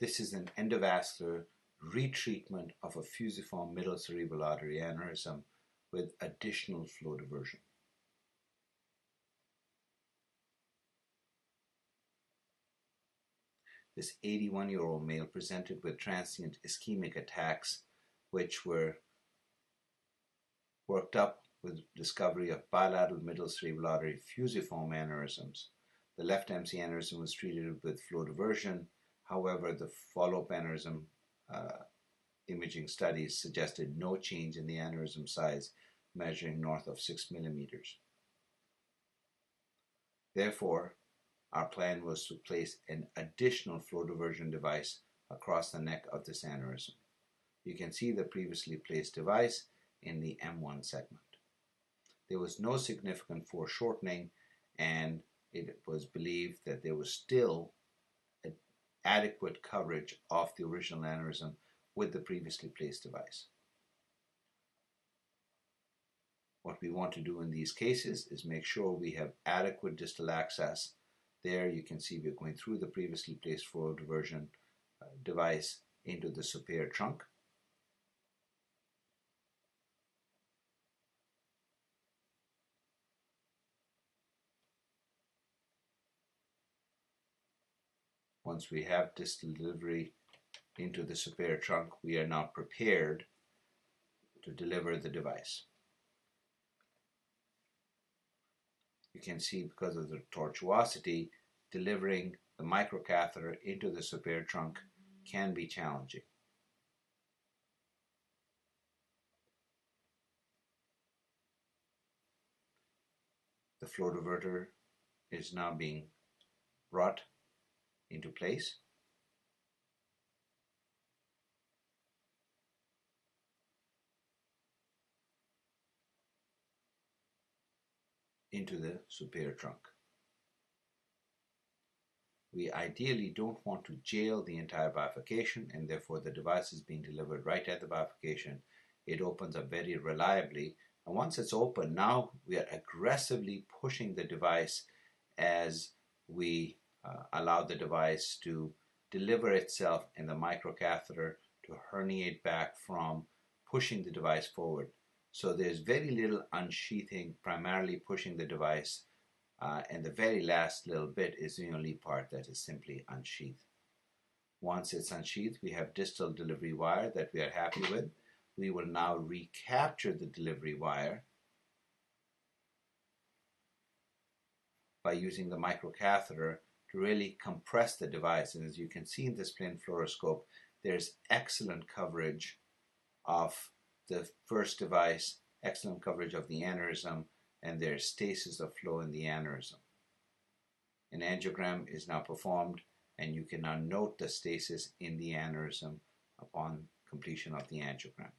This is an endovascular retreatment of a fusiform middle cerebral artery aneurysm with additional flow diversion. This 81-year-old male presented with transient ischemic attacks, which were worked up with discovery of bilateral middle cerebral artery fusiform aneurysms. The left MC aneurysm was treated with flow diversion. However, the follow-up aneurysm imaging studies suggested no change in the aneurysm size, measuring north of 6 millimeters. Therefore, our plan was to place an additional flow diversion device across the neck of this aneurysm. You can see the previously placed device in the M1 segment. There was no significant foreshortening, and it was believed that there was still adequate coverage of the original aneurysm with the previously placed device. What we want to do in these cases is make sure we have adequate distal access. There you can see we're going through the previously placed flow diversion device into the superior trunk. Once we have distal delivery into the superior trunk, we are now prepared to deliver the device. You can see because of the tortuosity, delivering the microcatheter into the superior trunk can be challenging. The flow diverter is now being brought into place. Into the superior trunk. We ideally don't want to jail the entire bifurcation, and therefore the device is being delivered right at the bifurcation. It opens up very reliably, and once it's open, now we are aggressively pushing the device as we allow the device to deliver itself in the microcatheter to herniate back from pushing the device forward. So there's very little unsheathing, primarily pushing the device, and the very last little bit is the only part that is simply unsheathed. Once it's unsheathed, we have distal delivery wire that we are happy with. We will now recapture the delivery wire by using the microcatheter to really compress the device. And as you can see in this plain fluoroscope, there's excellent coverage of the first device, excellent coverage of the aneurysm, and there's stasis of flow in the aneurysm. An angiogram is now performed, and you can now note the stasis in the aneurysm upon completion of the angiogram.